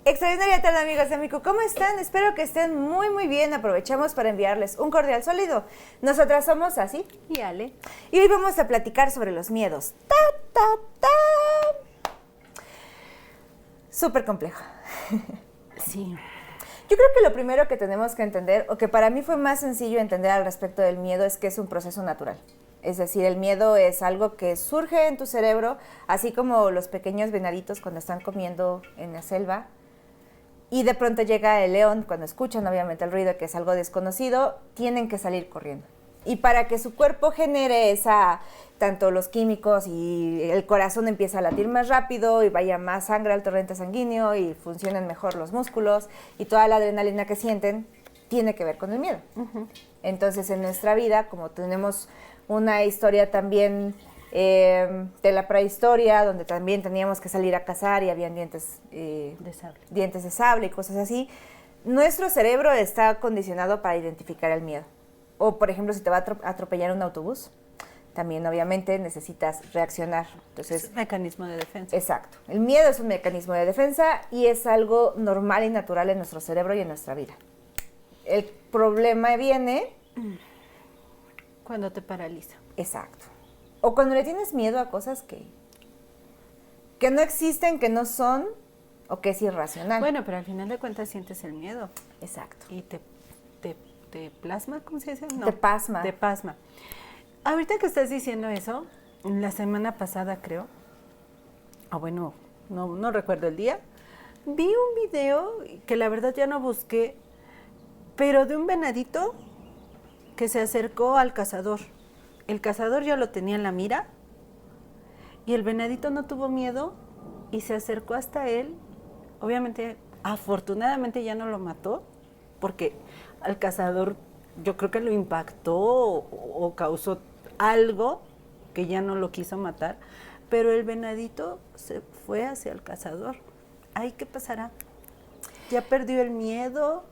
Extraordinaria tarde, amigos de Miku. ¿Cómo están? Espero que estén muy bien. Aprovechamos para enviarles un cordial sólido. Nosotras somos Así y Ale. Y hoy vamos a platicar sobre los miedos. Súper complejo. Sí. Yo creo que lo primero que tenemos que entender, o que para mí fue más sencillo entender al respecto del miedo, es que es un proceso natural. Es decir, el miedo es algo que surge en tu cerebro, así como los pequeños venaditos cuando están comiendo en la selva, y de pronto llega el león, cuando escuchan obviamente el ruido, que es algo desconocido, tienen que salir corriendo. Y para que su cuerpo genere tanto los químicos y el corazón empieza a latir más rápido y vaya más sangre al torrente sanguíneo y funcionen mejor los músculos y toda la adrenalina que sienten, tiene que ver con el miedo. Entonces, en nuestra vida, como tenemos una historia también de la prehistoria, donde también teníamos que salir a cazar y habían dientes de sable y cosas así, nuestro cerebro está condicionado para identificar el miedo. O, por ejemplo, si te va a atropellar un autobús, también obviamente necesitas reaccionar. Entonces, es un mecanismo de defensa. Exacto. El miedo es un mecanismo de defensa y es algo normal y natural en nuestro cerebro y en nuestra vida. El problema viene cuando te paraliza. Exacto. O cuando le tienes miedo a cosas que no existen, que no son, o que es irracional. Bueno, pero al final de cuentas sientes el miedo. Exacto. Y te plasma, ¿cómo se dice? No, te pasma. Te pasma. Ahorita que estás diciendo eso, la semana pasada creo, bueno, no recuerdo el día, vi un video que la verdad ya no busqué, pero de un venadito que se acercó al cazador. El cazador ya lo tenía en la mira y el venadito no tuvo miedo y se acercó hasta él. Obviamente, afortunadamente ya no lo mató, porque al cazador yo creo que lo impactó o causó algo que ya no lo quiso matar, pero el venadito se fue hacia el cazador. ¿Ay, qué pasará? ¿Ya perdió el miedo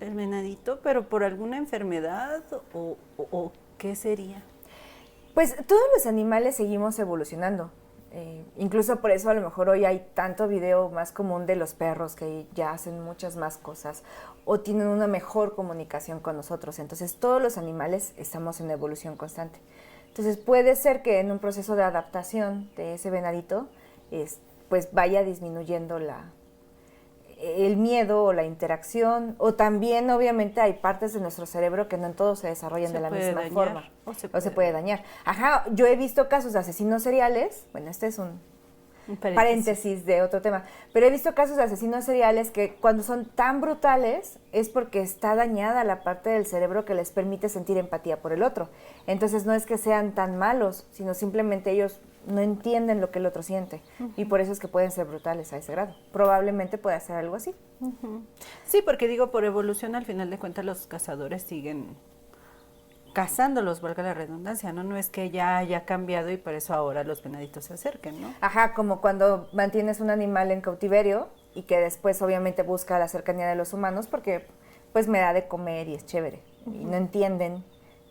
el venadito, pero por alguna enfermedad o qué sería? Pues todos los animales seguimos evolucionando. Incluso por eso a lo mejor hoy hay tanto video más común de los perros que ya hacen muchas más cosas o tienen una mejor comunicación con nosotros. Entonces todos los animales estamos en evolución constante. Entonces puede ser que en un proceso de adaptación de ese venadito pues vaya disminuyendo el miedo o la interacción, o también obviamente hay partes de nuestro cerebro que no en todos se desarrollan de la misma forma o se puede dañar. Ajá, yo he visto casos de asesinos seriales, bueno, este es un paréntesis de otro tema, pero he visto casos de asesinos seriales que cuando son tan brutales es porque está dañada la parte del cerebro que les permite sentir empatía por el otro. Entonces no es que sean tan malos, sino simplemente ellos no entienden lo que el otro siente. Y por eso es que pueden ser brutales a ese grado. Probablemente pueda ser algo así. Sí, porque digo, por evolución, al final de cuentas, los cazadores siguen cazándolos, valga la redundancia, ¿no? No es que ya haya cambiado y por eso ahora los venaditos se acerquen, ¿no? Ajá, como cuando mantienes un animal en cautiverio y que después obviamente busca la cercanía de los humanos porque pues me da de comer y es chévere. Y no entienden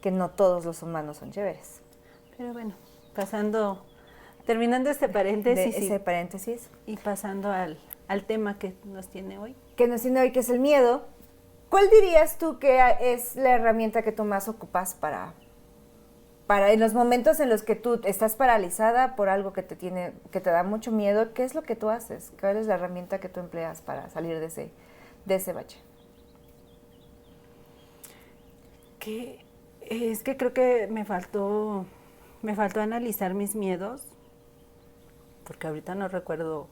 que no todos los humanos son chéveres. Pero bueno, terminando este paréntesis. Ese paréntesis. Y pasando al tema que nos tiene hoy. Que es el miedo. ¿Cuál dirías tú que es la herramienta que tú más ocupas para en los momentos en los que tú estás paralizada por algo que te da mucho miedo? ¿Qué es lo que tú haces? ¿Cuál es la herramienta que tú empleas para salir de ese bache? Es que creo que me faltó analizar mis miedos, porque ahorita no recuerdo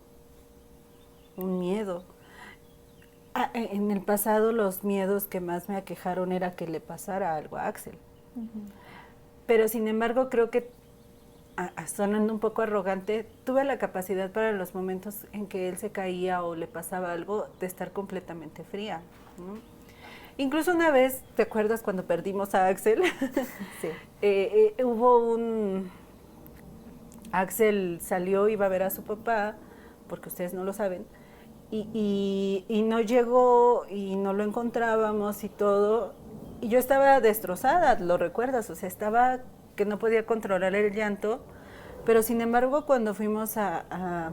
un miedo. En el pasado los miedos que más me aquejaron era que le pasara algo a Axel. Pero sin embargo creo que, sonando un poco arrogante, tuve la capacidad para los momentos en que él se caía o le pasaba algo de estar completamente fría, ¿no? Incluso una vez, ¿te acuerdas cuando perdimos a Axel? Sí. Axel salió, iba a ver a su papá, porque ustedes no lo saben, y no llegó y no lo encontrábamos y todo. Y yo estaba destrozada, ¿lo recuerdas? O sea, estaba que no podía controlar el llanto, pero sin embargo cuando fuimos a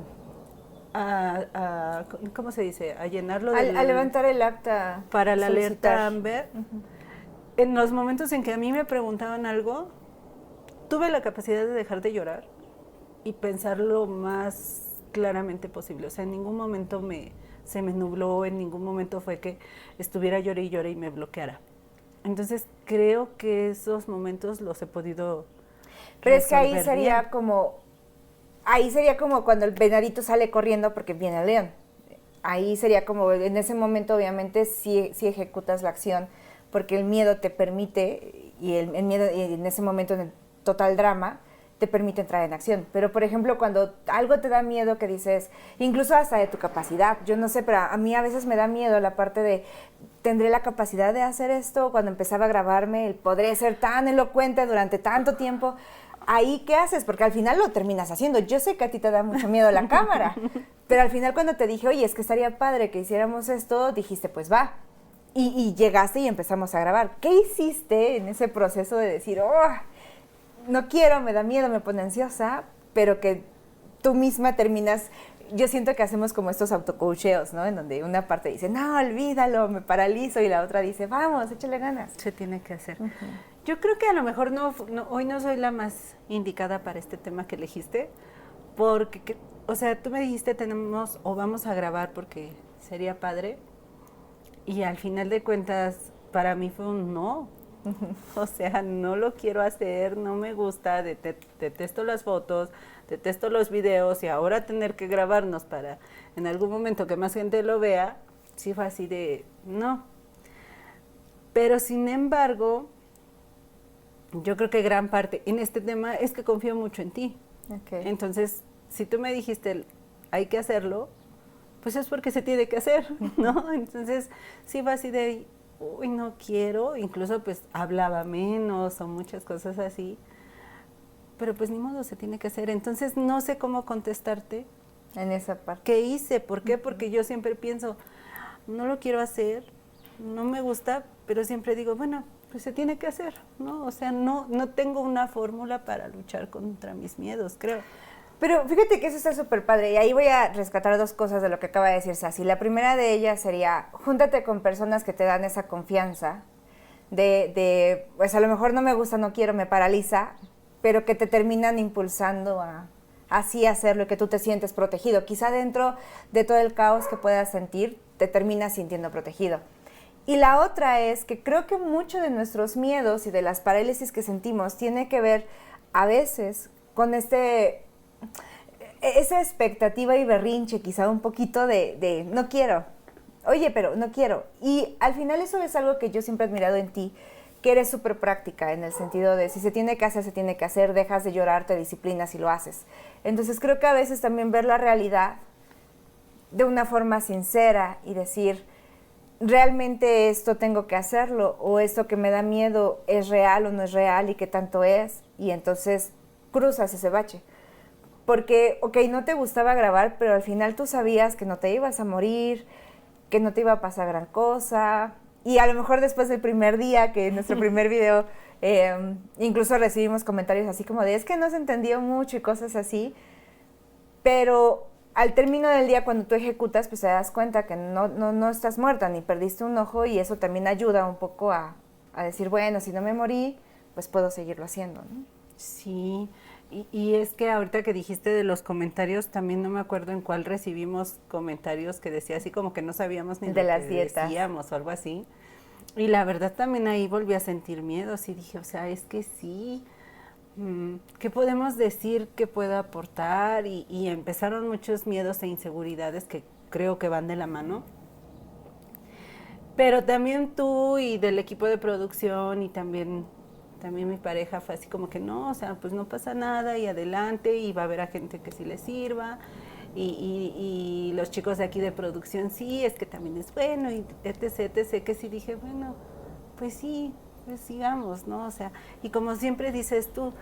¿cómo se dice? A llenarlo A levantar el acta. Para la solicitar. alerta Amber. En los momentos en que a mí me preguntaban algo, tuve la capacidad de dejar de llorar y pensar lo más claramente posible. O sea, en ningún momento se me nubló, en ningún momento fue que estuviera llore y llore y me bloqueara. Entonces, creo que esos momentos los he podido Pero es que ahí resolver sería bien. ahí sería como cuando el venadito sale corriendo porque viene el león. Ahí sería como, en ese momento obviamente sí ejecutas la acción, porque el miedo te permite, y el miedo y en ese momento en el total drama, te permite entrar en acción. Pero por ejemplo, cuando algo te da miedo que dices, incluso hasta de tu capacidad, yo no sé, pero a mí a veces me da miedo la parte de, ¿tendré la capacidad de hacer esto? Cuando empezaba a grabarme, el podré ser tan elocuente durante tanto tiempo. Ahí, ¿qué haces? Porque al final lo terminas haciendo. Yo sé que a ti te da mucho miedo la cámara, pero al final cuando te dije, oye, es que estaría padre que hiciéramos esto, dijiste, pues va. Y llegaste y empezamos a grabar. ¿Qué hiciste en ese proceso de decir, oh, no quiero, me da miedo, me pone ansiosa, pero que tú misma terminas? Yo siento que hacemos como estos autocoacheos, ¿no? En donde una parte dice, no, olvídalo, me paralizo, y la otra dice, vamos, échale ganas. Se tiene que hacer. Yo creo que a lo mejor hoy no soy la más indicada para este tema que elegiste, porque, o sea, tú me dijiste tenemos o vamos a grabar porque sería padre, y al final de cuentas para mí fue un no. O sea, no lo quiero hacer, no me gusta, detesto las fotos, detesto los videos, y ahora tener que grabarnos para en algún momento que más gente lo vea, sí fue así de no. Pero sin embargo, yo creo que gran parte en este tema es que confío mucho en ti. Okay. Entonces, si tú me dijiste hay que hacerlo, pues es porque se tiene que hacer, ¿no? Entonces, sí fue así de, uy, no quiero, incluso pues hablaba menos o muchas cosas así, pero pues ni modo, se tiene que hacer. Entonces, no sé cómo contestarte. En esa parte. ¿Qué hice? ¿Por qué? Porque yo siempre pienso, no lo quiero hacer, no me gusta, pero siempre digo, bueno, pues se tiene que hacer, ¿no? O sea, no tengo una fórmula para luchar contra mis miedos, creo. Pero fíjate que eso está súper padre, y ahí voy a rescatar dos cosas de lo que acaba de decir Sassy. La primera de ellas sería, júntate con personas que te dan esa confianza pues a lo mejor no me gusta, no quiero, me paraliza, pero que te terminan impulsando a así hacerlo y que tú te sientes protegido. Quizá dentro de todo el caos que puedas sentir, te terminas sintiendo protegido. Y la otra es que creo que mucho de nuestros miedos y de las parálisis que sentimos tiene que ver a veces con esa expectativa y berrinche, quizá un poquito de no quiero, oye, pero no quiero. Y al final eso es algo que yo siempre he admirado en ti, que eres súper práctica en el sentido de si se tiene que hacer, se tiene que hacer, dejas de llorar, te disciplinas y lo haces. Entonces creo que a veces también ver la realidad de una forma sincera y decir, realmente esto tengo que hacerlo, o esto que me da miedo es real o no es real y qué tanto es, y entonces cruzas ese bache. Porque, ok, no te gustaba grabar, pero al final tú sabías que no te ibas a morir, que no te iba a pasar gran cosa. Y a lo mejor después del primer día, que en nuestro primer video, incluso recibimos comentarios así como de, es que no se entendió mucho y cosas así. Pero al término del día, cuando tú ejecutas, pues te das cuenta que no estás muerta, ni perdiste un ojo, y eso también ayuda un poco a decir, bueno, si no me morí, pues puedo seguirlo haciendo, ¿no? Sí. Y es que ahorita que dijiste de los comentarios, también no me acuerdo en cuál recibimos comentarios que decía así como que no sabíamos ni de lo las que dietas decíamos o algo así. Y la verdad también ahí volví a sentir miedo, y dije, o sea, es que sí, ¿qué podemos decir que pueda aportar? Y empezaron muchos miedos e inseguridades que creo que van de la mano. Pero también tú y del equipo de producción y también mi pareja fue así como que no, o sea, pues no pasa nada y adelante, y va a haber a gente que sí le sirva, y los chicos de aquí de producción sí, es que también es bueno, y etc, que sí dije, bueno, pues sí, pues sigamos, ¿no? O sea, y como siempre dices tú,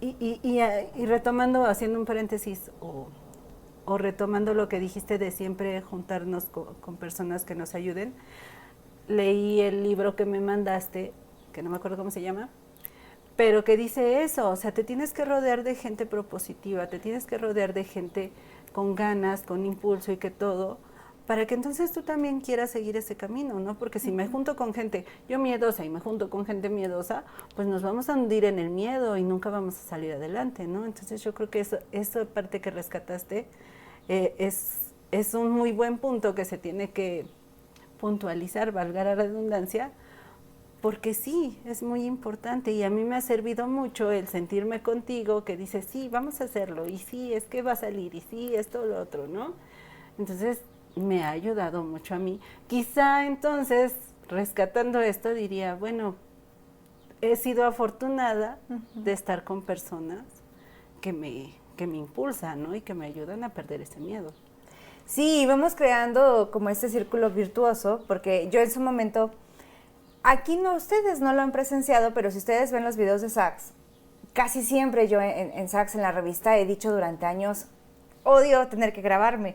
y retomando, haciendo un paréntesis, o retomando lo que dijiste de siempre juntarnos con personas que nos ayuden, leí el libro que me mandaste, que no me acuerdo cómo se llama, pero que dice eso, o sea, te tienes que rodear de gente propositiva, te tienes que rodear de gente con ganas, con impulso y que todo, para que entonces tú también quieras seguir ese camino, ¿no? Porque si me junto con gente, yo miedosa y me junto con gente miedosa, pues nos vamos a hundir en el miedo y nunca vamos a salir adelante, ¿no? Entonces yo creo que eso parte que rescataste es un muy buen punto que se tiene que puntualizar, valga la redundancia, porque sí, es muy importante y a mí me ha servido mucho el sentirme contigo que dices, sí, vamos a hacerlo, y sí, es que va a salir, y sí, esto, lo otro, ¿no? Entonces, me ha ayudado mucho a mí. Quizá entonces, rescatando esto, diría, bueno, he sido afortunada de estar con personas que me impulsan, ¿no? Y que me ayudan a perder ese miedo. Sí, vamos creando como este círculo virtuoso, porque yo en su momento, aquí no, ustedes no lo han presenciado, pero si ustedes ven los videos de Sax, casi siempre yo en Sax, en la revista, he dicho durante años, odio tener que grabarme.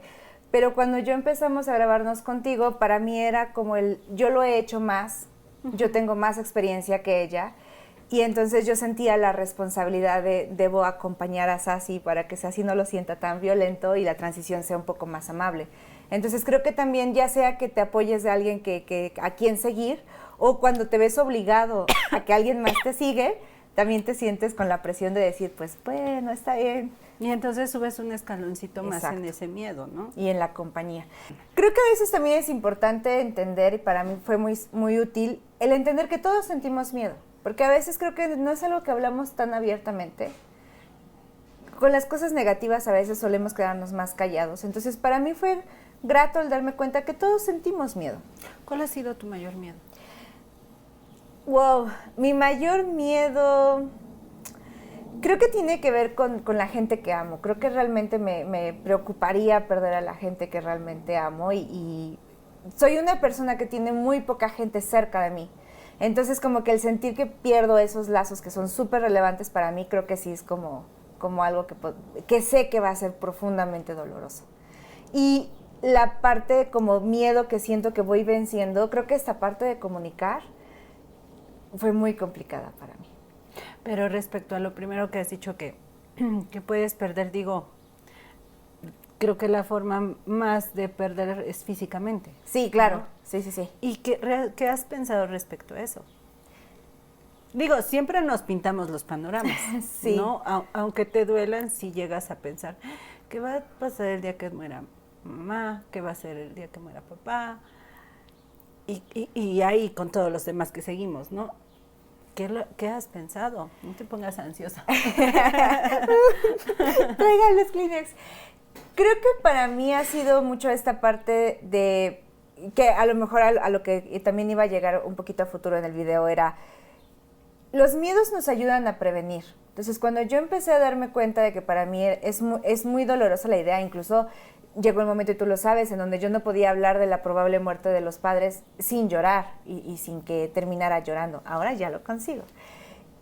Pero cuando yo empezamos a grabarnos contigo, para mí era como yo lo he hecho más, yo tengo más experiencia que ella, y entonces yo sentía la responsabilidad de, debo acompañar a Sassy para que Sassy no lo sienta tan violento y la transición sea un poco más amable. Entonces creo que también, ya sea que te apoyes de alguien a quien seguir, o cuando te ves obligado a que alguien más te sigue, también te sientes con la presión de decir, pues bueno, está bien. Y entonces subes un escaloncito más Exacto. en ese miedo, ¿no? Y en la compañía. Creo que a veces también es importante entender, y para mí fue muy, muy útil, el entender que todos sentimos miedo. Porque a veces creo que no es algo que hablamos tan abiertamente. Con las cosas negativas a veces solemos quedarnos más callados. Entonces para mí fue grato el darme cuenta que todos sentimos miedo. ¿Cuál ha sido tu mayor miedo? Wow, mi mayor miedo creo que tiene que ver con la gente que amo. Creo que realmente me preocuparía perder a la gente que realmente amo y soy una persona que tiene muy poca gente cerca de mí. Entonces como que el sentir que pierdo esos lazos que son súper relevantes para mí, creo que sí es como algo que sé que va a ser profundamente doloroso. Y la parte como miedo que siento que voy venciendo, creo que esta parte de comunicar fue muy complicada para mí. Pero respecto a lo primero que has dicho que puedes perder, digo, creo que la forma más de perder es físicamente. Sí, claro, ¿no? sí. ¿Y qué has pensado respecto a eso? Digo, siempre nos pintamos los panoramas, sí. ¿no? Aunque te duelan, si llegas a pensar, ¿qué va a pasar el día que muera mamá? ¿Qué va a ser el día que muera papá? Y ahí con todos los demás que seguimos, ¿no? ¿Qué has pensado? No te pongas ansiosa. Traigan los Kleenex. Creo que para mí ha sido mucho esta parte de que a lo mejor a lo que también iba a llegar un poquito a futuro en el video era, los miedos nos ayudan a prevenir. Entonces cuando yo empecé a darme cuenta de que para mí es muy dolorosa la idea, incluso llegó el momento, y tú lo sabes, en donde yo no podía hablar de la probable muerte de los padres sin llorar y sin que terminara llorando. Ahora ya lo consigo.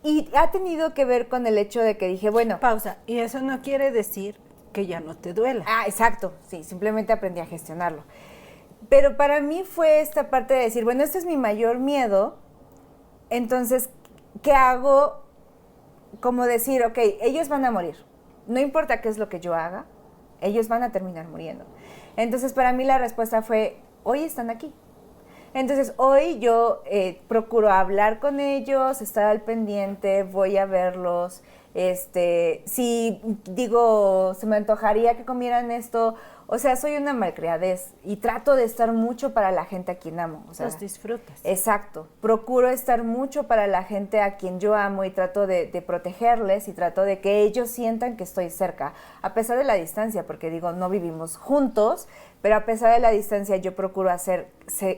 Y ha tenido que ver con el hecho de que dije, bueno... Pausa. Y eso no quiere decir que ya no te duela. Ah, exacto. Sí, simplemente aprendí a gestionarlo. Pero para mí fue esta parte de decir, bueno, este es mi mayor miedo, entonces, ¿qué hago? Como decir, ok, ellos van a morir. No importa qué es lo que yo haga, ellos van a terminar muriendo. Entonces, para mí la respuesta fue, hoy están aquí. Entonces, hoy yo procuro hablar con ellos, estar al pendiente, voy a verlos. Si digo, se me antojaría que comieran esto, o sea, soy una malcriadez y trato de estar mucho para la gente a quien amo. O sea, los disfrutas. Exacto. Procuro estar mucho para la gente a quien yo amo y trato de protegerles y trato de que ellos sientan que estoy cerca, a pesar de la distancia, porque digo, no vivimos juntos, pero a pesar de la distancia yo procuro hacer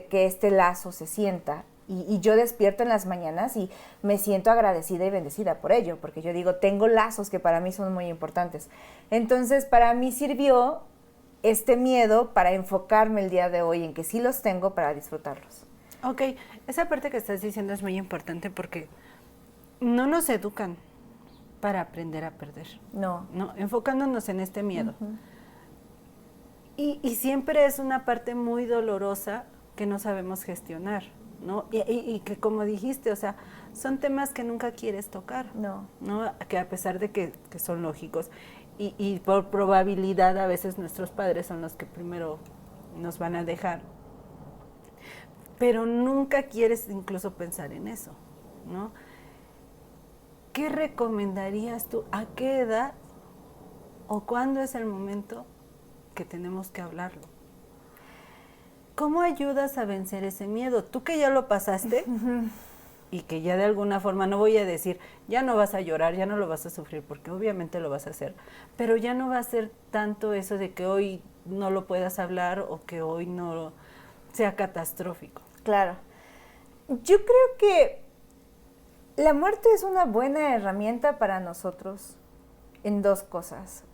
que este lazo se sienta. Y yo despierto en las mañanas y me siento agradecida y bendecida por ello, porque yo digo, tengo lazos que para mí son muy importantes. Entonces, para mí sirvió este miedo para enfocarme el día de hoy en que sí los tengo para disfrutarlos. Ok, esa parte que estás diciendo es muy importante porque no nos educan para aprender a perder. No. Enfocándonos en este miedo. Y siempre es una parte muy dolorosa que no sabemos gestionar, ¿no? Y que como dijiste, o sea, son temas que nunca quieres tocar, No. que a pesar de que son lógicos. y por probabilidad a veces nuestros padres son los que primero nos van a dejar. Pero nunca quieres incluso pensar en eso, ¿no? ¿Qué recomendarías tú? ¿A qué edad o cuándo es el momento que tenemos que hablarlo? ¿Cómo ayudas a vencer ese miedo? Tú que ya lo pasaste y que ya de alguna forma, no voy a decir, ya no vas a llorar, ya no lo vas a sufrir, porque obviamente lo vas a hacer, pero ya no va a ser tanto eso de que hoy no lo puedas hablar o que hoy no sea catastrófico. Claro. Yo creo que la muerte es una buena herramienta para nosotros en dos cosas.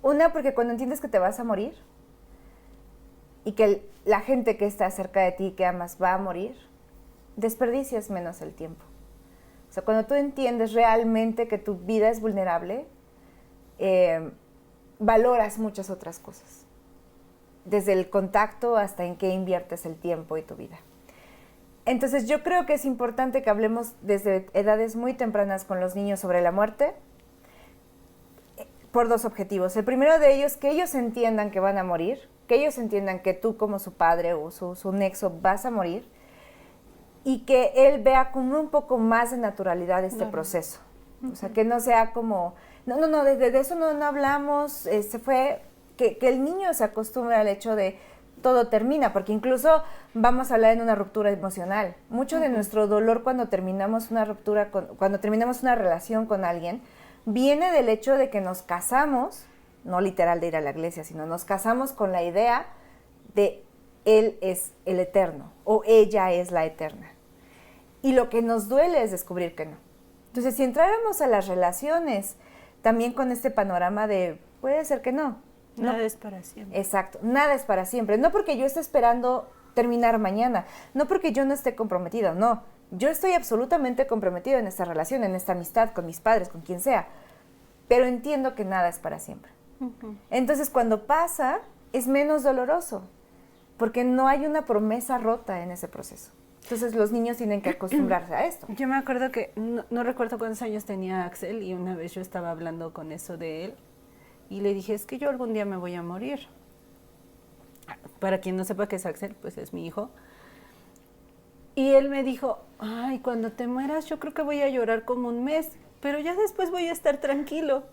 Una, porque cuando entiendes que te vas a morir y que la gente que está cerca de ti, que amas, va a morir, desperdicias menos el tiempo. O sea, cuando tú entiendes realmente que tu vida es vulnerable, valoras muchas otras cosas. Desde el contacto hasta en qué inviertes el tiempo y tu vida. Entonces yo creo que es importante que hablemos desde edades muy tempranas con los niños sobre la muerte por dos objetivos. El primero de ellos, que ellos entiendan que van a morir, que ellos entiendan que tú como su padre o su nexo vas a morir y que él vea como un poco más de naturalidad este proceso. O sea, que no sea como, no, de eso no hablamos, se fue, que el niño se acostumbre al hecho de todo termina, porque incluso vamos a hablar en una ruptura emocional. Mucho de nuestro dolor cuando terminamos una ruptura, cuando terminamos una relación con alguien, viene del hecho de que nos casamos, no literal de ir a la iglesia, sino nos casamos con la idea de él es el eterno o ella es la eterna. Y lo que nos duele es descubrir que no. Entonces, si entráramos a las relaciones también con este panorama de puede ser que no. Nada es para siempre. Exacto, nada es para siempre. No porque yo esté esperando terminar mañana, no porque yo no esté comprometido, no. Yo estoy absolutamente comprometido en esta relación, en esta amistad, con mis padres, con quien sea, pero entiendo que nada es para siempre. Entonces, cuando pasa, es menos doloroso, porque no hay una promesa rota en ese proceso. Entonces, los niños tienen que acostumbrarse a esto. Yo me acuerdo que, no recuerdo cuántos años tenía Axel, y una vez yo estaba hablando con eso de él, y le dije, es que yo algún día me voy a morir. Para quien no sepa qué es Axel, pues es mi hijo. Y él me dijo, ay, cuando te mueras yo creo que voy a llorar como un mes, pero ya después voy a estar tranquilo.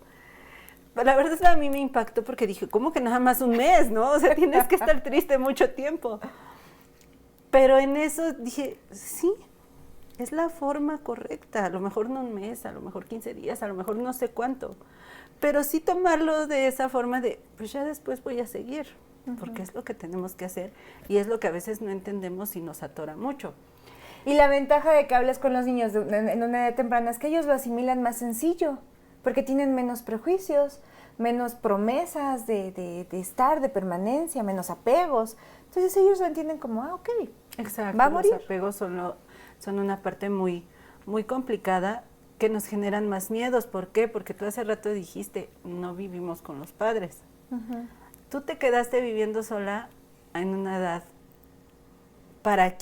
La verdad es que a mí me impactó porque dije, ¿cómo que nada más un mes, no? O sea, tienes que estar triste mucho tiempo. Pero en eso dije, sí, es la forma correcta. A lo mejor no un mes, a lo mejor 15 días, a lo mejor no sé cuánto. Pero sí tomarlo de esa forma de, pues ya después voy a seguir, porque es lo que tenemos que hacer y es lo que a veces no entendemos y nos atora mucho. Y la ventaja de que hables con los niños en una edad temprana es que ellos lo asimilan más sencillo, porque tienen menos prejuicios, menos promesas de estar, de permanencia, menos apegos. Entonces ellos lo entienden como, ok, exacto, va a morir. Los apegos son una parte muy, muy complicada que nos generan más miedos. ¿Por qué? Porque tú hace rato dijiste, no vivimos con los padres. Tú te quedaste viviendo sola en una edad, para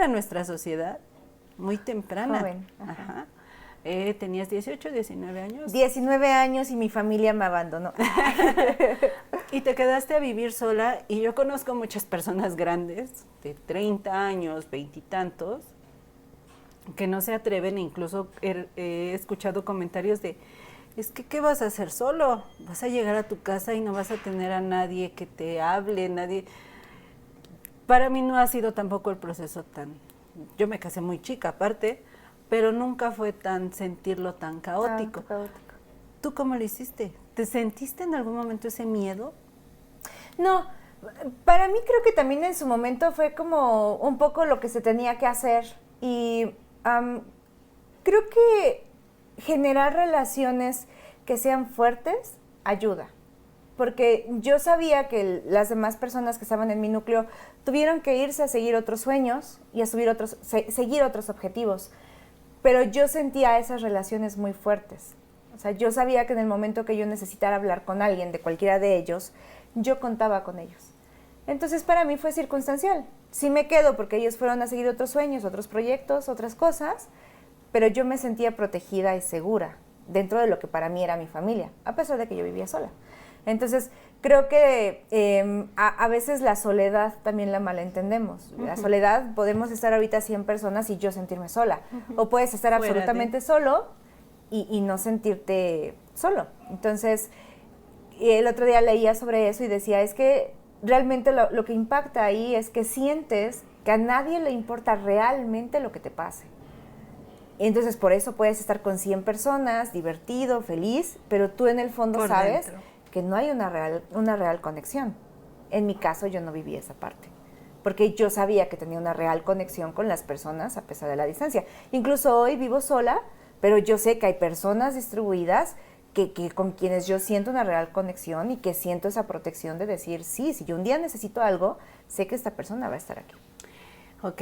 nuestra sociedad, muy temprana. Joven. Ajá. ¿Tenías 18, 19 años? 19 años y mi familia me abandonó. Y te quedaste a vivir sola, y yo conozco muchas personas grandes, de 30 años, 20 y tantos, que no se atreven, incluso he escuchado comentarios de, es que ¿qué vas a hacer solo? Vas a llegar a tu casa y no vas a tener a nadie que te hable, nadie. Para mí no ha sido tampoco el proceso yo me casé muy chica aparte, pero nunca fue sentirlo tan caótico. ¿Tú cómo lo hiciste? ¿Te sentiste en algún momento ese miedo? No, para mí creo que también en su momento fue como un poco lo que se tenía que hacer y creo que generar relaciones que sean fuertes ayuda, porque yo sabía que las demás personas que estaban en mi núcleo tuvieron que irse a seguir otros sueños y a seguir otros objetivos, pero yo sentía esas relaciones muy fuertes. O sea, yo sabía que en el momento que yo necesitara hablar con alguien de cualquiera de ellos, yo contaba con ellos. Entonces para mí fue circunstancial. Sí me quedo porque ellos fueron a seguir otros sueños, otros proyectos, otras cosas, pero yo me sentía protegida y segura dentro de lo que para mí era mi familia, a pesar de que yo vivía sola. Entonces, creo que a veces la soledad también la malentendemos. La soledad, podemos estar ahorita 100 personas y yo sentirme sola. O puedes estar absolutamente solo y no sentirte solo. Entonces, el otro día leía sobre eso y decía, es que realmente lo que impacta ahí es que sientes que a nadie le importa realmente lo que te pase. Entonces, por eso puedes estar con 100 personas, divertido, feliz, pero tú en el fondo por sabes dentro, que no hay una real conexión. En mi caso, yo no viví esa parte, porque yo sabía que tenía una real conexión con las personas a pesar de la distancia. Incluso hoy vivo sola, pero yo sé que hay personas distribuidas que con quienes yo siento una real conexión y que siento esa protección de decir, sí, si yo un día necesito algo, sé que esta persona va a estar aquí. Ok,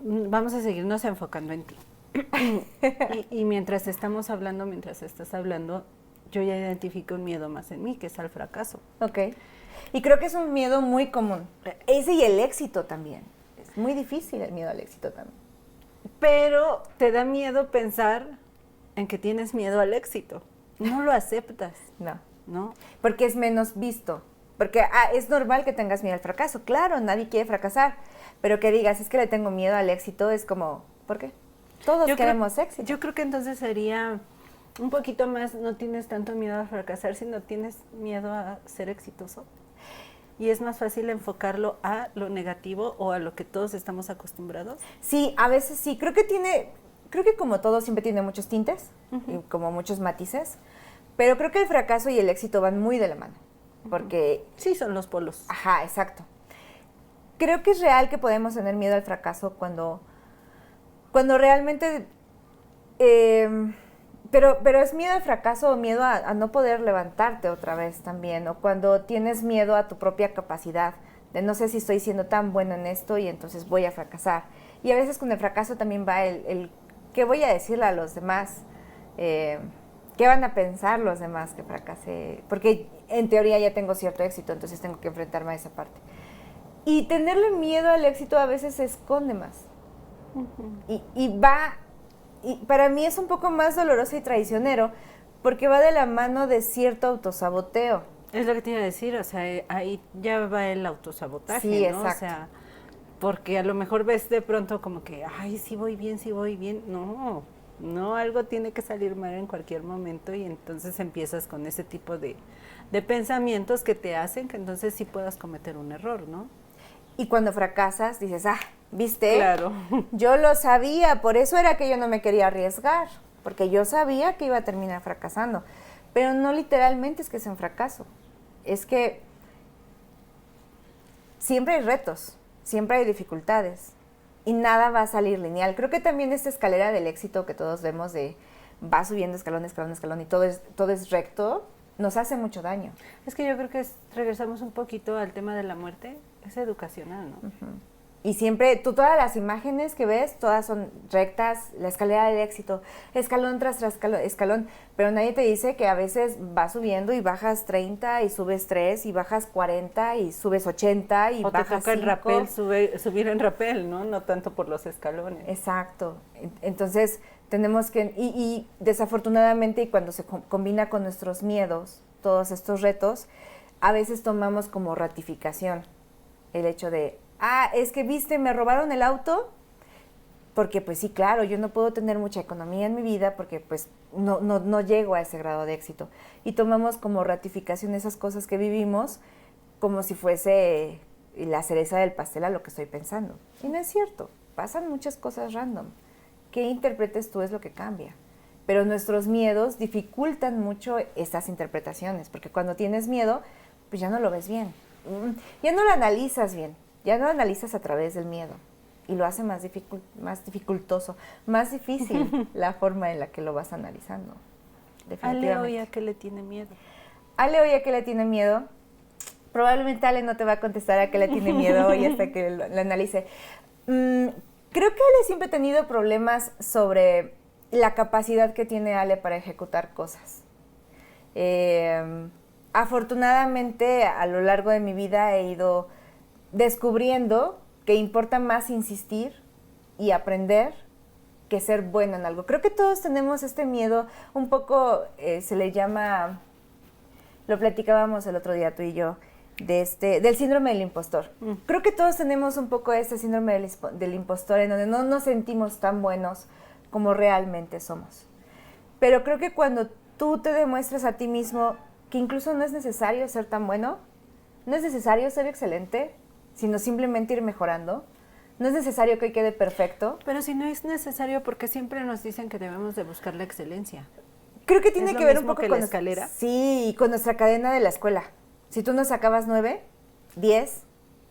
vamos a seguirnos enfocando en ti. y mientras estás hablando, yo ya identifico un miedo más en mí, que es al fracaso. Ok. Y creo que es un miedo muy común. Ese y el éxito también. Es muy difícil el miedo al éxito también. Pero te da miedo pensar en que tienes miedo al éxito. No lo aceptas. ¿No? Porque es menos visto. Porque es normal que tengas miedo al fracaso. Claro, nadie quiere fracasar. Pero que digas, es que le tengo miedo al éxito, es como, ¿por qué? Todos queremos éxito. Yo creo que entonces sería un poquito más, no tienes tanto miedo a fracasar, sino tienes miedo a ser exitoso. Y es más fácil enfocarlo a lo negativo o a lo que todos estamos acostumbrados. Sí, a veces sí. Creo que como todo siempre tiene muchos tintes, y como muchos matices, pero creo que el fracaso y el éxito van muy de la mano, porque... Sí, son los polos. Ajá, exacto. Creo que es real que podemos tener miedo al fracaso cuando realmente... Pero es miedo al fracaso o miedo a no poder levantarte otra vez también, o cuando tienes miedo a tu propia capacidad, de no sé si estoy siendo tan bueno en esto y entonces voy a fracasar. Y a veces con el fracaso también va el ¿qué voy a decirle a los demás? ¿Qué van a pensar los demás que fracasé? Porque en teoría ya tengo cierto éxito, entonces tengo que enfrentarme a esa parte. Y tenerle miedo al éxito a veces se esconde más. Y para mí es un poco más doloroso y traicionero, porque va de la mano de cierto autosaboteo. Es lo que te iba a decir, o sea, ahí ya va el autosabotaje, sí, ¿no? Exacto. O sea, porque a lo mejor ves de pronto como que, ay, sí voy bien. No, algo tiene que salir mal en cualquier momento y entonces empiezas con ese tipo de pensamientos que te hacen que entonces sí puedas cometer un error, ¿no? Y cuando fracasas dices, ¿viste? Claro. Yo lo sabía, por eso era que yo no me quería arriesgar, porque yo sabía que iba a terminar fracasando. Pero no literalmente es que sea un fracaso, es que siempre hay retos, siempre hay dificultades y nada va a salir lineal. Creo que también esta escalera del éxito que todos vemos de va subiendo escalón y todo es recto, nos hace mucho daño. Es que yo creo que regresamos un poquito al tema de la muerte, es educacional, ¿no? Y siempre, todas las imágenes que ves, todas son rectas, la escalera del éxito, escalón tras escalón, pero nadie te dice que a veces vas subiendo y bajas 30 y subes 3 y bajas 40 y subes 80 y o bajas 5. O te toca en rapel, subir en rapel, ¿no? No tanto por los escalones. Exacto. Entonces, tenemos que, y desafortunadamente, y cuando se combina con nuestros miedos, todos estos retos, a veces tomamos como ratificación el hecho de, es que viste, me robaron el auto, porque pues sí, claro, yo no puedo tener mucha economía en mi vida porque pues no llego a ese grado de éxito. Y tomamos como ratificación esas cosas que vivimos como si fuese la cereza del pastel a lo que estoy pensando. Y no es cierto, pasan muchas cosas random. ¿Qué interpretes tú es lo que cambia? Pero nuestros miedos dificultan mucho estas interpretaciones, porque cuando tienes miedo, pues ya no lo ves bien. Ya no lo analizas bien, ya no lo analizas a través del miedo y lo hace más dificultoso, más difícil la forma en la que lo vas analizando. Ale hoy a qué le tiene miedo. Ale hoy a qué le tiene miedo. Probablemente Ale no te va a contestar a qué le tiene miedo hoy hasta que lo analice. Creo que Ale siempre ha tenido problemas sobre la capacidad que tiene Ale para ejecutar cosas. Afortunadamente, a lo largo de mi vida he ido descubriendo que importa más insistir y aprender que ser bueno en algo. Creo que todos tenemos este miedo, un poco se le llama, lo platicábamos el otro día tú y yo, del síndrome del impostor. Creo que todos tenemos un poco este síndrome del impostor en donde no nos sentimos tan buenos como realmente somos. Pero creo que cuando tú te demuestras a ti mismo que incluso no es necesario ser tan bueno, no es necesario ser excelente, sino simplemente ir mejorando. No es necesario que hoy quede perfecto. Pero si no es necesario, porque siempre nos dicen que debemos de buscar la excelencia. Creo que tiene que ver un poco con la escalera. Sí, con nuestra cadena de la escuela. Si tú no sacabas 9, 10,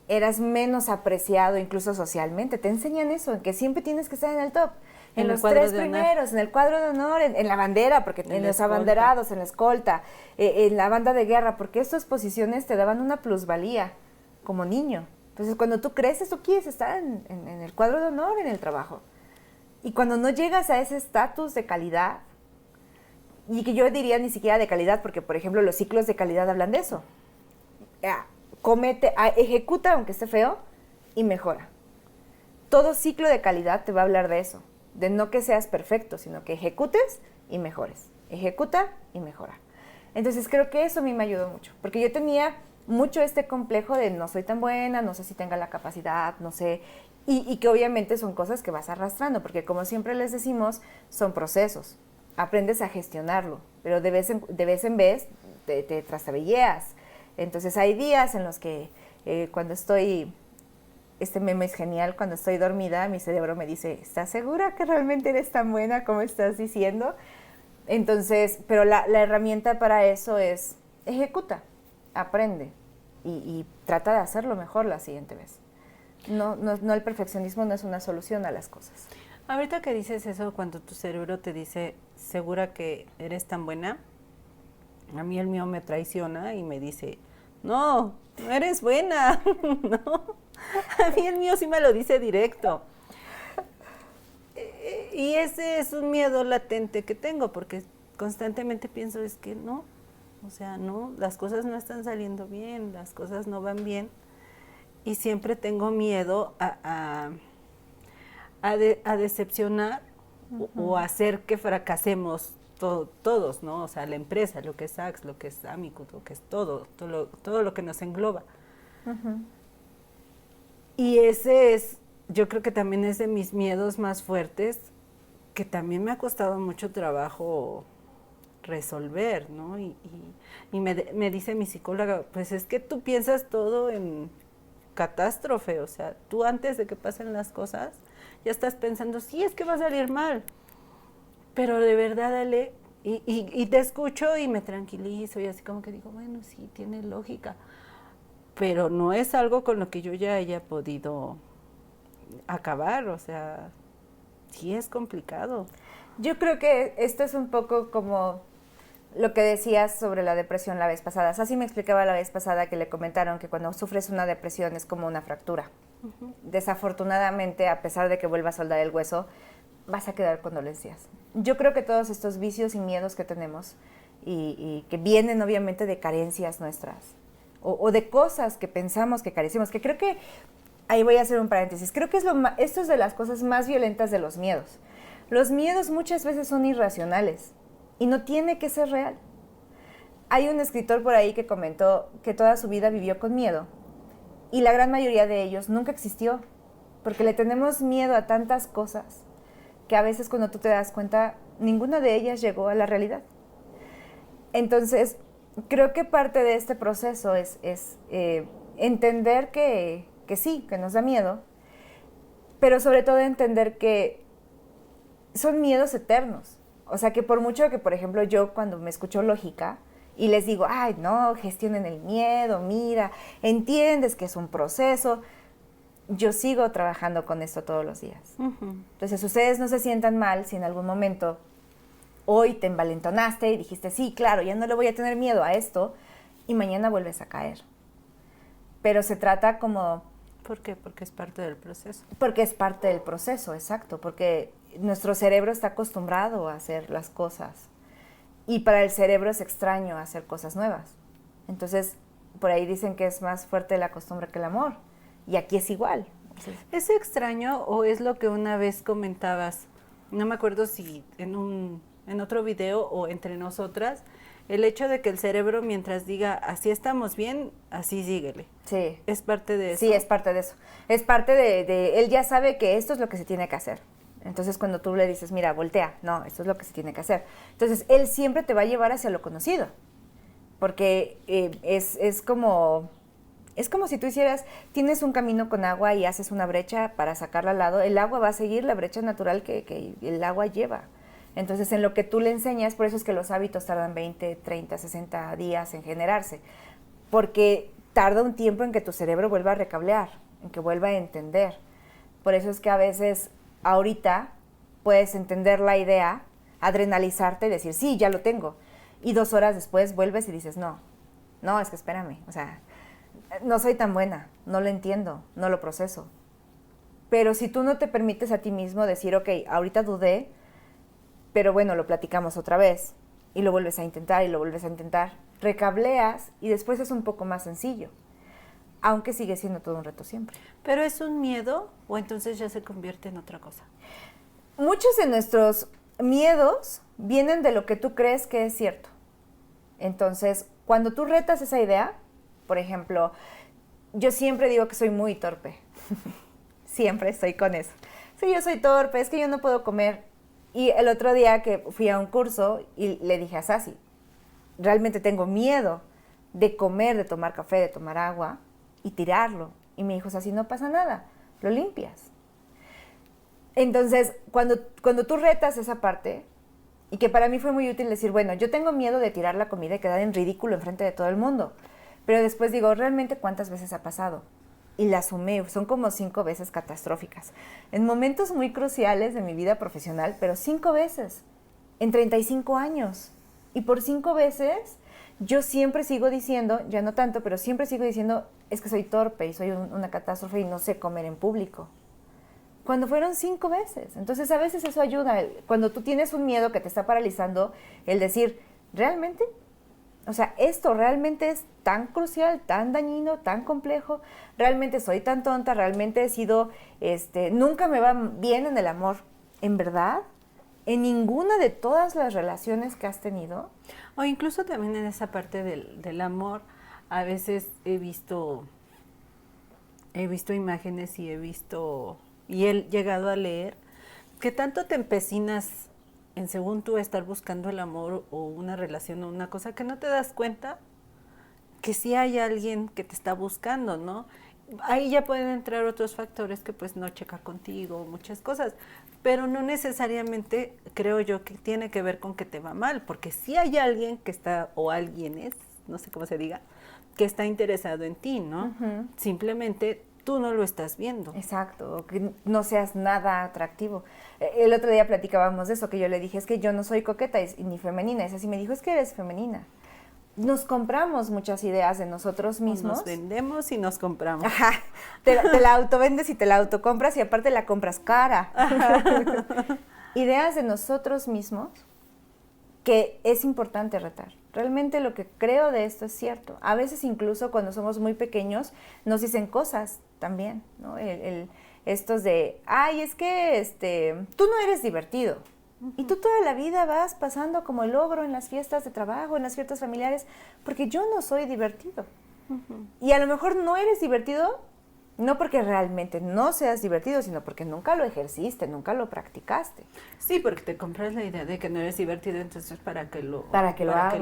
eras menos apreciado incluso socialmente. Te enseñan eso, en que siempre tienes que estar en el top. En los 3 primeros, en el cuadro de honor, en la bandera, porque en los abanderados, en la escolta, en la banda de guerra, porque estas posiciones te daban una plusvalía como niño. Entonces, cuando tú creces, tú quieres estar en el cuadro de honor, en el trabajo. Y cuando no llegas a ese estatus de calidad, y que yo diría ni siquiera de calidad, porque, por ejemplo, los ciclos de calidad hablan de eso. Ejecuta, aunque esté feo, y mejora. Todo ciclo de calidad te va a hablar de eso, de no que seas perfecto, sino que ejecutes y mejores. Ejecuta y mejora. Entonces, creo que eso a mí me ayudó mucho, porque yo tenía mucho este complejo de no soy tan buena, no sé si tenga la capacidad, no sé, y que obviamente son cosas que vas arrastrando, porque como siempre les decimos, son procesos. Aprendes a gestionarlo, pero de vez en vez te trastabilleas. Entonces hay días en los que cuando estoy, este meme es genial, cuando estoy dormida, mi cerebro me dice, ¿estás segura que realmente eres tan buena como estás diciendo? Entonces, pero la herramienta para eso es ejecuta, aprende y trata de hacerlo mejor la siguiente vez. No, el perfeccionismo no es una solución a las cosas. Ahorita que dices eso, cuando tu cerebro te dice, ¿segura que eres tan buena? A mí el mío me traiciona y me dice, no eres buena, no. A mí el mío sí me lo dice directo. Y ese es un miedo latente que tengo, porque constantemente pienso, es que no, o sea, no, las cosas no están saliendo bien, las cosas no van bien. Y siempre tengo miedo a decepcionar o hacer que fracasemos todos, ¿no? O sea, la empresa, lo que es Saks, lo que es Amicus, lo que es todo lo que nos engloba. Y ese es, yo creo que también es de mis miedos más fuertes, que también me ha costado mucho trabajo resolver, ¿no? Y me dice mi psicóloga, pues es que tú piensas todo en catástrofe, o sea, tú antes de que pasen las cosas, ya estás pensando, sí, es que va a salir mal, pero de verdad, Ale, y te escucho y me tranquilizo, y así como que digo, bueno, sí, tiene lógica, pero no es algo con lo que yo ya haya podido acabar, o sea, sí es complicado. Yo creo que esto es un poco como lo que decías sobre la depresión la vez pasada. Así me explicaba la vez pasada que le comentaron que cuando sufres una depresión es como una fractura. Desafortunadamente, a pesar de que vuelva a soldar el hueso, vas a quedar con dolencias. Yo creo que todos estos vicios y miedos que tenemos y que vienen obviamente de carencias nuestras o de cosas que pensamos que carecemos, que creo que, ahí voy a hacer un paréntesis, creo que esto es de las cosas más violentas de los miedos. Los miedos muchas veces son irracionales y no tiene que ser real. Hay un escritor por ahí que comentó que toda su vida vivió con miedo y la gran mayoría de ellos nunca existió porque le tenemos miedo a tantas cosas que a veces cuando tú te das cuenta, ninguna de ellas llegó a la realidad. Entonces, creo que parte de este proceso es entender que sí, que nos da miedo, pero sobre todo entender que son miedos eternos. O sea, que por mucho que, por ejemplo, yo cuando me escucho lógica y les digo, ay, no, gestionen el miedo, mira, entiendes que es un proceso, yo sigo trabajando con esto todos los días. Entonces, ustedes no se sientan mal si en algún momento hoy te envalentonaste y dijiste, sí, claro, ya no le voy a tener miedo a esto, y mañana vuelves a caer. Pero se trata como... ¿Por qué? Porque es parte del proceso. Porque es parte del proceso, exacto, porque nuestro cerebro está acostumbrado a hacer las cosas y para el cerebro es extraño hacer cosas nuevas. Entonces, por ahí dicen que es más fuerte la costumbre que el amor y aquí es igual. Entonces, ¿es extraño o es lo que una vez comentabas no me acuerdo si en otro video o entre nosotras, el hecho de que el cerebro mientras diga, así estamos bien, así síguele. Sí. ¿Es parte de eso? Sí, es parte de eso. Es parte él ya sabe que esto es lo que se tiene que hacer. Entonces, cuando tú le dices, mira, voltea, no, esto es lo que se tiene que hacer. Entonces, él siempre te va a llevar hacia lo conocido. Porque es como si tú tienes un camino con agua y haces una brecha para sacarla al lado, el agua va a seguir la brecha natural que el agua lleva. Entonces, en lo que tú le enseñas, por eso es que los hábitos tardan 20, 30, 60 días en generarse. Porque tarda un tiempo en que tu cerebro vuelva a recablear, en que vuelva a entender. Por eso es que a veces, ahorita, puedes entender la idea, adrenalizarte y decir, sí, ya lo tengo. Y 2 horas después vuelves y dices, no, es que espérame, o sea, no soy tan buena, no lo entiendo, no lo proceso. Pero si tú no te permites a ti mismo decir, ok, ahorita dudé, pero bueno, lo platicamos otra vez, y lo vuelves a intentar, y lo vuelves a intentar, recableas, y después es un poco más sencillo, aunque sigue siendo todo un reto siempre. ¿Pero es un miedo o entonces ya se convierte en otra cosa? Muchos de nuestros miedos vienen de lo que tú crees que es cierto. Entonces, cuando tú retas esa idea, por ejemplo, yo siempre digo que soy muy torpe. Siempre estoy con eso. Sí, yo soy torpe, es que yo no puedo comer. Y el otro día que fui a un curso y le dije a Sasi, realmente tengo miedo de comer, de tomar café, de tomar agua y tirarlo. Y me dijo, Sasi, no pasa nada, lo limpias. Entonces, cuando tú retas esa parte, y que para mí fue muy útil decir, bueno, yo tengo miedo de tirar la comida y quedar en ridículo enfrente de todo el mundo. Pero después digo, ¿realmente cuántas veces ha pasado? Y la sumé, son como 5 veces catastróficas. En momentos muy cruciales de mi vida profesional, pero 5 veces, en 35 años. Y por 5 veces, yo siempre sigo diciendo, ya no tanto, pero siempre sigo diciendo, es que soy torpe y soy una catástrofe y no sé comer en público. Cuando fueron 5 veces. Entonces, a veces eso ayuda. Cuando tú tienes un miedo que te está paralizando, el decir, ¿realmente? O sea, ¿esto realmente es tan crucial, tan dañino, tan complejo? ¿Realmente soy tan tonta? ¿Realmente he sido, nunca me va bien en el amor? ¿En verdad? ¿En ninguna de todas las relaciones que has tenido? O incluso también en esa parte del amor, a veces he visto imágenes y he llegado a leer que tanto te empecinas en, según tú, estar buscando el amor o una relación o una cosa, que no te das cuenta que sí hay alguien que te está buscando, ¿no? Ahí ya pueden entrar otros factores que pues no checa contigo, muchas cosas, pero no necesariamente creo yo que tiene que ver con que te va mal, porque sí hay alguien que está, o alguienes, no sé cómo se diga, que está interesado en ti, ¿no? Uh-huh. Simplemente tú no lo estás viendo. Exacto, que no seas nada atractivo. El otro día platicábamos de eso, que yo le dije, es que yo no soy coqueta ni femenina. Es así, me dijo, es que eres femenina. Nos compramos muchas ideas de nosotros mismos. Nos vendemos y nos compramos. Ajá, te la autovendes y te la autocompras y aparte la compras cara. Ideas de nosotros mismos que es importante retar. Realmente lo que creo de esto es cierto. A veces incluso cuando somos muy pequeños nos dicen cosas también, ¿no? Estos de, ay, es que tú no eres divertido. Uh-huh. Y tú toda la vida vas pasando como el ogro en las fiestas de trabajo, en las fiestas familiares, porque yo no soy divertido. Uh-huh. Y a lo mejor no eres divertido, no porque realmente no seas divertido, sino porque nunca lo ejerciste, nunca lo practicaste. Sí, porque te compras la idea de que no eres divertido, entonces ¿para qué lo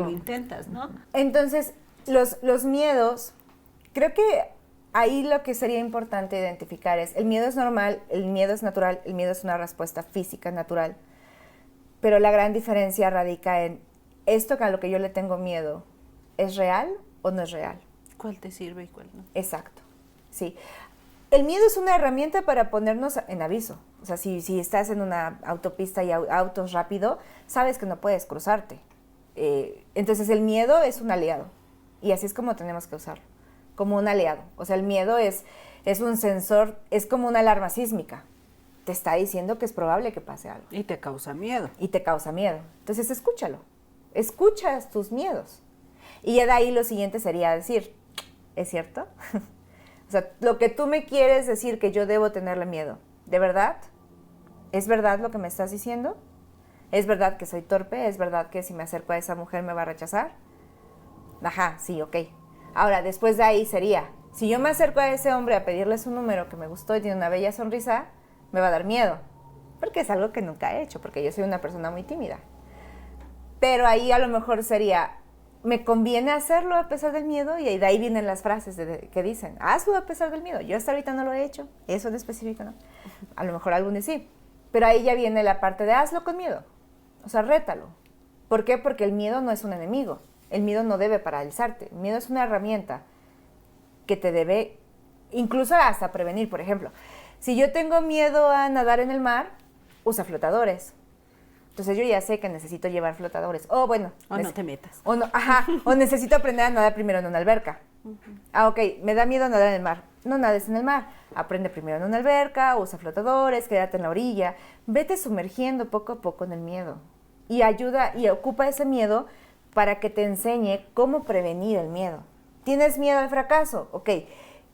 intentas, no? Entonces, los miedos, creo que ahí lo que sería importante identificar es, el miedo es normal, el miedo es natural, el miedo es una respuesta física natural, pero la gran diferencia radica en esto que a lo que yo le tengo miedo, ¿es real o no es real? ¿Cuál te sirve y cuál no? Exacto, sí. El miedo es una herramienta para ponernos en aviso. O sea, si estás en una autopista y autos rápido, sabes que no puedes cruzarte. Entonces el miedo es un aliado y así es como tenemos que usarlo, como un aliado. O sea, el miedo es un sensor, es como una alarma sísmica. Te está diciendo que es probable que pase algo. Y te causa miedo. Y te causa miedo. Entonces escúchalo, escuchas tus miedos. Y ya de ahí lo siguiente sería decir, ¿es cierto? O sea, lo que tú me quieres decir que yo debo tenerle miedo, ¿de verdad? ¿Es verdad lo que me estás diciendo? ¿Es verdad que soy torpe? ¿Es verdad que si me acerco a esa mujer me va a rechazar? Ajá, sí, ok. Ahora, después de ahí sería, si yo me acerco a ese hombre a pedirle su número que me gustó y tiene una bella sonrisa, me va a dar miedo. Porque es algo que nunca he hecho, porque yo soy una persona muy tímida. Pero ahí a lo mejor sería, me conviene hacerlo a pesar del miedo, y de ahí vienen las frases que dicen, hazlo a pesar del miedo. Yo hasta ahorita no lo he hecho, eso en específico no. A lo mejor algunos sí. Pero ahí ya viene la parte de hazlo con miedo. O sea, rétalo. ¿Por qué? Porque el miedo no es un enemigo. El miedo no debe paralizarte. El miedo es una herramienta que te debe, incluso hasta prevenir. Por ejemplo, si yo tengo miedo a nadar en el mar, usa flotadores. Entonces yo ya sé que necesito llevar flotadores. O bueno. O no te metas. O no, ajá. O necesito aprender a nadar primero en una alberca. Ah, ok, me da miedo nadar en el mar. No nades en el mar. Aprende primero en una alberca, usa flotadores, quédate en la orilla. Vete sumergiendo poco a poco en el miedo. Y ayuda y ocupa ese miedo para que te enseñe cómo prevenir el miedo. ¿Tienes miedo al fracaso? Ok,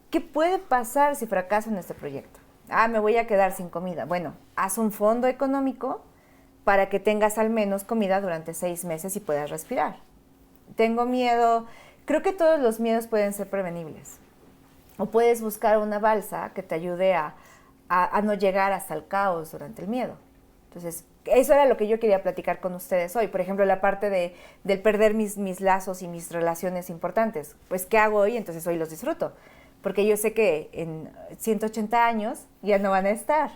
¿qué puede pasar si fracaso en este proyecto? Ah, me voy a quedar sin comida. Bueno, haz un fondo económico para que tengas al menos comida durante 6 meses y puedas respirar. Tengo miedo, creo que todos los miedos pueden ser prevenibles. O puedes buscar una balsa que te ayude a no llegar hasta el caos durante el miedo. Entonces, eso era lo que yo quería platicar con ustedes hoy. Por ejemplo, la parte del perder mis lazos y mis relaciones importantes. Pues, ¿qué hago hoy? Entonces, hoy los disfruto. Porque yo sé que en 180 años ya no van a estar.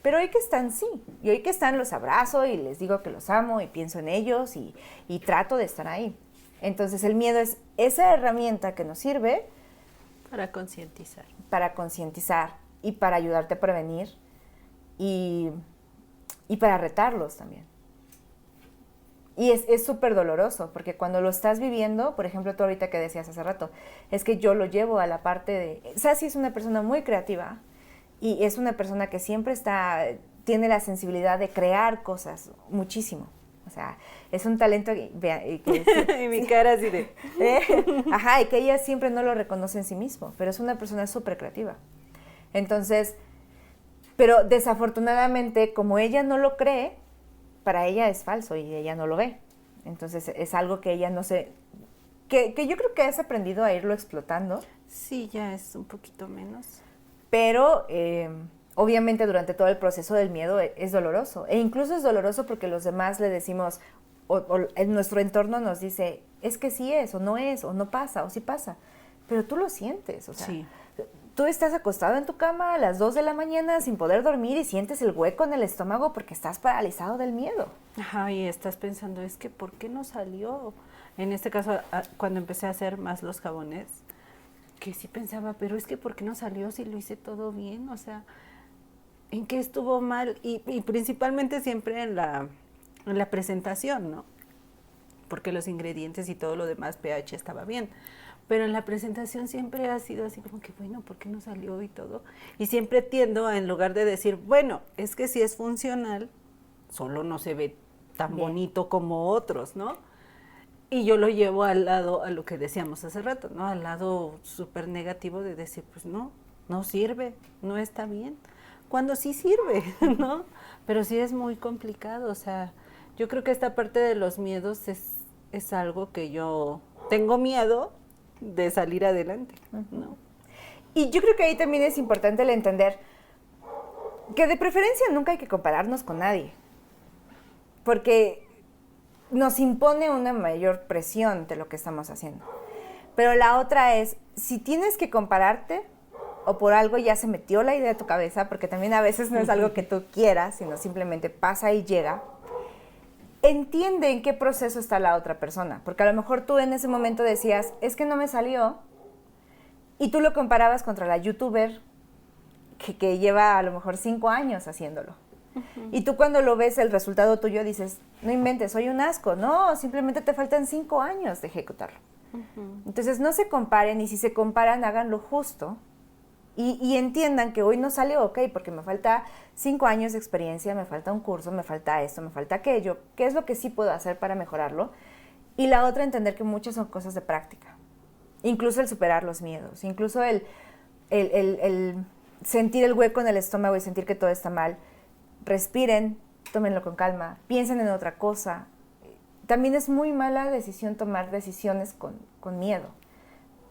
Pero hoy que están, sí. Y hoy que están, los abrazo y les digo que los amo y pienso en ellos y trato de estar ahí. Entonces, el miedo es esa herramienta que nos sirve para concientizar. Para concientizar y para ayudarte a prevenir y para retarlos también. Y es súper doloroso, porque cuando lo estás viviendo, por ejemplo, tú ahorita que decías hace rato, es que yo lo llevo a la parte de... Sassy es una persona muy creativa y es una persona que siempre tiene la sensibilidad de crear cosas muchísimo. O sea, es un talento y mi cara así de... Ajá, y que ella siempre no lo reconoce en sí mismo, pero es una persona súper creativa. Entonces, pero desafortunadamente, como ella no lo cree, para ella es falso y ella no lo ve. Entonces, es algo que ella no sé... Que yo creo que has aprendido a irlo explotando. Sí, ya es un poquito menos. Pero... obviamente durante todo el proceso del miedo es doloroso. E incluso es doloroso porque los demás le decimos, o en nuestro entorno nos dice, es que sí es, o no pasa, o sí pasa. Pero tú lo sientes, o sea, sí. Tú estás acostado en tu cama a las 2 de la mañana sin poder dormir y sientes el hueco en el estómago porque estás paralizado del miedo. Ajá, y estás pensando, es que ¿por qué no salió? En este caso, cuando empecé a hacer más los jabones, que sí pensaba, pero es que ¿por qué no salió si lo hice todo bien? O sea... ¿En qué estuvo mal? Y principalmente siempre en la presentación, ¿no? Porque los ingredientes y todo lo demás, pH estaba bien. Pero en la presentación siempre ha sido así como que, bueno, ¿por qué no salió y todo? Y siempre tiendo a, en lugar de decir, bueno, es que si es funcional, solo no se ve tan bien, bonito como otros, ¿no? Y yo lo llevo al lado, a lo que decíamos hace rato, ¿no? Al lado súper negativo de decir, pues no sirve, no está bien. Cuando sí sirve, ¿no? Pero sí es muy complicado, o sea, yo creo que esta parte de los miedos es algo que yo tengo miedo de salir adelante, ¿no? Y yo creo que ahí también es importante el entender que de preferencia nunca hay que compararnos con nadie, porque nos impone una mayor presión de lo que estamos haciendo. Pero la otra es, si tienes que compararte, o por algo ya se metió la idea a tu cabeza, porque también a veces no es algo que tú quieras, sino simplemente pasa y llega, entiende en qué proceso está la otra persona, porque a lo mejor tú en ese momento decías, es que no me salió, y tú lo comparabas contra la youtuber que lleva a lo mejor 5 años haciéndolo. Y tú cuando lo ves el resultado tuyo dices, no inventes, soy un asco. No, simplemente te faltan 5 años de ejecutarlo. Entonces no se comparen, y si se comparan, háganlo justo. Y entiendan que hoy no salió, ok, porque me falta 5 años de experiencia, me falta un curso, me falta esto, me falta aquello. ¿Qué es lo que sí puedo hacer para mejorarlo? Y la otra, entender que muchas son cosas de práctica. Incluso el superar los miedos, incluso el sentir el hueco en el estómago y sentir que todo está mal. respiren, tómenlo con calma, piensen en otra cosa. También es muy mala decisión tomar decisiones con miedo,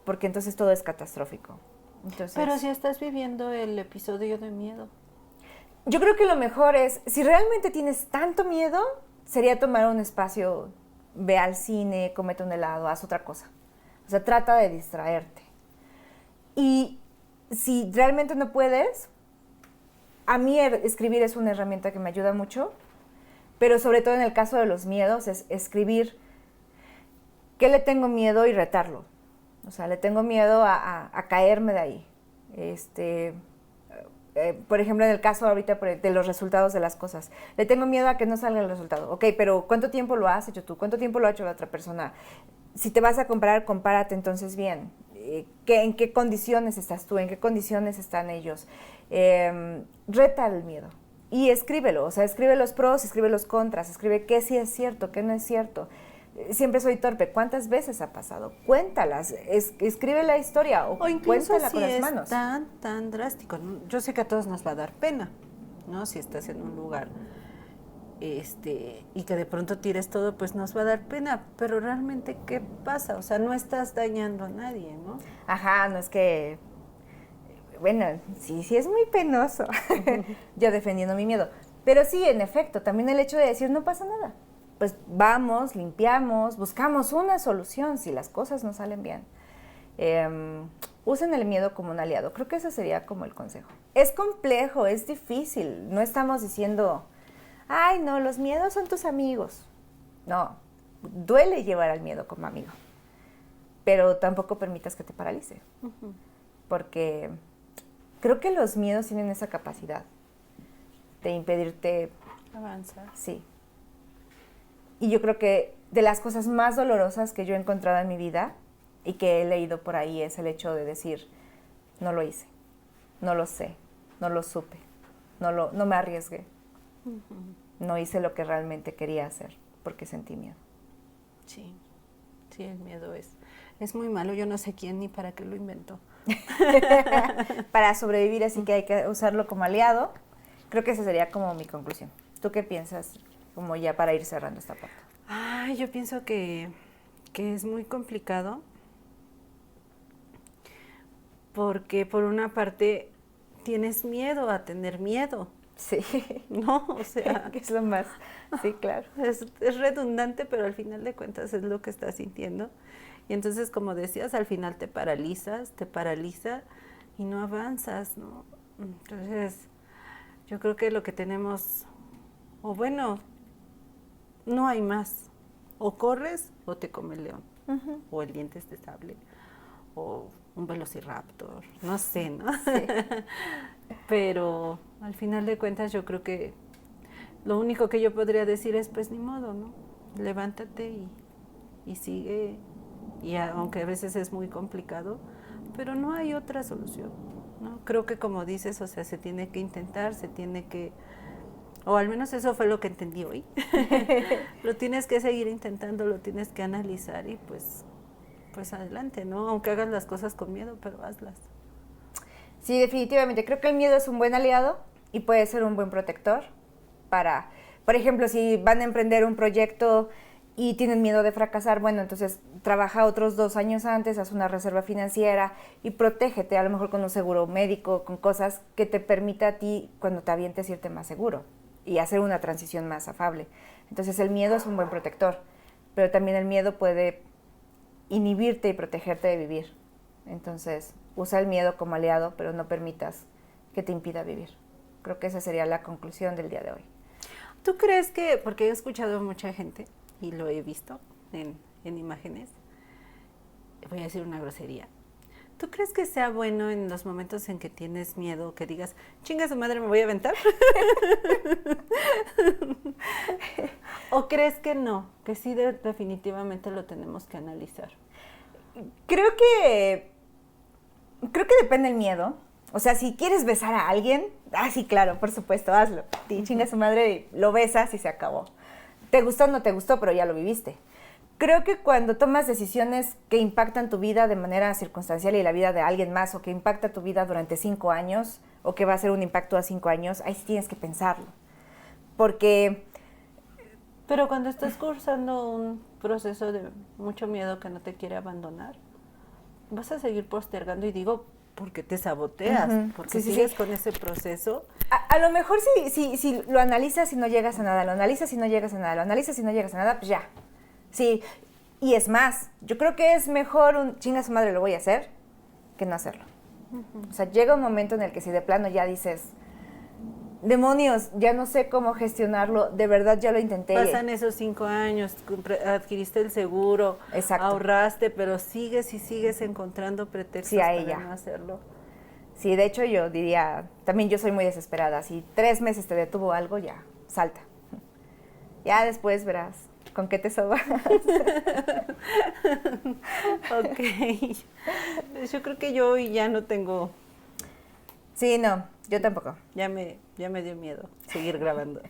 porque entonces todo es catastrófico. Entonces, pero si estás viviendo el episodio de miedo. yo creo que lo mejor es, si realmente tienes tanto miedo, sería tomar un espacio, ve al cine, cómete un helado, haz otra cosa. O sea, trata de distraerte. Y si realmente no puedes, a mí escribir es una herramienta que me ayuda mucho, pero sobre todo en el caso de los miedos es escribir qué le tengo miedo y retarlo. O sea, le tengo miedo a caerme de ahí. Por ejemplo, en el caso ahorita de los resultados de las cosas. Le tengo miedo a que no salga el resultado. Ok, pero ¿cuánto tiempo lo has hecho tú? ¿Cuánto tiempo lo ha hecho la otra persona? Si te vas a comparar, compárate entonces bien. ¿En qué condiciones estás tú? ¿En qué condiciones están ellos? Reta el miedo y escríbelo. O sea, escribe los pros, escribe los contras, escribe qué sí es cierto, qué no es cierto. Siempre soy torpe. ¿Cuántas veces ha pasado? Cuéntalas, escribe la historia o incluso cuéntala si con las es manos. tan drástico. Yo sé que a todos nos va a dar pena, ¿no? Si estás en un lugar y que de pronto tires todo, pues nos va a dar pena. Pero realmente, ¿qué pasa? O sea, no estás dañando a nadie, ¿no? Ajá, no es que... Bueno, sí es muy penoso. Yo defendiendo mi miedo. Pero sí, en efecto, también el hecho de decir no pasa nada. Pues vamos, limpiamos, buscamos una solución si las cosas no salen bien. Usen el miedo como un aliado. Creo que ese sería como el consejo. Es complejo, es difícil. No estamos diciendo, ay, no, los miedos son tus amigos. No, duele llevar al miedo como amigo. Pero tampoco permitas que te paralice. Porque creo que los miedos tienen esa capacidad de impedirte avanzar. Sí. Y yo creo que de las cosas más dolorosas que yo he encontrado en mi vida y que he leído por ahí es el hecho de decir, no lo hice, no lo sé, no lo supe, no me arriesgué, no hice lo que realmente quería hacer porque sentí miedo. Sí, el miedo es muy malo. Yo no sé quién ni para qué lo inventó. Para sobrevivir, así que hay que usarlo como aliado. Creo que esa sería como mi conclusión. ¿Tú qué piensas? Como ya para ir cerrando esta parte. Yo pienso que es muy complicado porque por una parte tienes miedo a tener miedo. Sí. No, o sea... que es lo más... Sí, claro. Es redundante, pero al final de cuentas es lo que estás sintiendo. Y entonces, como decías, al final te paraliza y no avanzas, ¿no? Entonces, yo creo que lo que tenemos, o bueno, no hay más. O corres o te come el león, o el dientes de sable, o un velociraptor, no sé, ¿no? Sí. Pero al final de cuentas yo creo que lo único que yo podría decir es, pues ni modo, ¿no? Levántate y sigue, y aunque a veces es muy complicado, pero no hay otra solución, ¿no? Creo que como dices, o sea, se tiene que intentar, o al menos eso fue lo que entendí hoy. Lo tienes que seguir intentando, lo tienes que analizar y pues adelante, ¿no? Aunque hagas las cosas con miedo, pero hazlas. Sí, definitivamente. Creo que el miedo es un buen aliado y puede ser un buen protector para, por ejemplo, si van a emprender un proyecto y tienen miedo de fracasar, bueno, entonces trabaja otros 2 años antes, haz una reserva financiera y protégete, a lo mejor con un seguro médico, con cosas que te permita a ti, cuando te avientes, irte más seguro y hacer una transición más afable. Entonces el miedo es un buen protector, pero también el miedo puede inhibirte y protegerte de vivir. Entonces, usa el miedo como aliado, pero no permitas que te impida vivir. Creo que esa sería la conclusión del día de hoy. ¿Tú crees que, porque he escuchado a mucha gente y lo he visto en imágenes, voy a decir una grosería, ¿tú crees que sea bueno en los momentos en que tienes miedo que digas, chinga su madre, me voy a aventar? ¿O crees que no? Que sí definitivamente lo tenemos que analizar. Creo que depende del miedo. O sea, si quieres besar a alguien, sí, claro, por supuesto, hazlo. Y chinga su madre, lo besas y se acabó. Te gustó o no te gustó, pero ya lo viviste. Creo que cuando tomas decisiones que impactan tu vida de manera circunstancial y la vida de alguien más, o que impacta tu vida durante 5 años, o que va a ser un impacto a 5 años, ahí sí tienes que pensarlo. porque Pero cuando estás cursando un proceso de mucho miedo que no te quiere abandonar, vas a seguir postergando y digo, porque te saboteas, porque sigues con ese proceso. A lo mejor si lo analizas y no llegas a nada, lo analizas y no llegas a nada, lo analizas y no llegas a nada, pues ya. Sí, y es más, yo creo que es mejor un chinga su madre lo voy a hacer que no hacerlo. O sea, llega un momento en el que si de plano ya dices, demonios, ya no sé cómo gestionarlo, de verdad ya lo intenté. Pasan esos 5 años, adquiriste el seguro, Exacto. ahorraste, pero sigues y sigues encontrando pretextos Sí, ahí para ya no hacerlo. Sí, de hecho yo diría, también yo soy muy desesperada, si 3 meses te detuvo algo, ya, salta. Ya después verás con qué te sobas. Ok. Yo creo que yo hoy ya no tengo, Sí, no, yo tampoco. ya me dio miedo seguir grabando.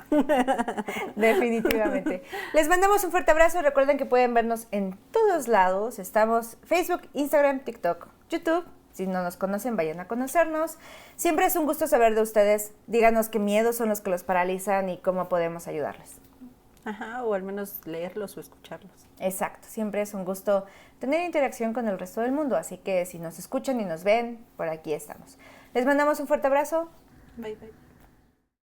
Definitivamente. Les mandamos un fuerte abrazo. Recuerden que pueden vernos en todos lados. Estamos Facebook, Instagram, TikTok, YouTube. Si no nos conocen, vayan a conocernos. Siempre es un gusto saber de ustedes. Díganos qué miedos son los que los paralizan y cómo podemos ayudarles. Ajá, o al menos leerlos o escucharlos. Exacto. Siempre es un gusto tener interacción con el resto del mundo. Así que si nos escuchan y nos ven, por aquí estamos. Les mandamos un fuerte abrazo. Bye, bye.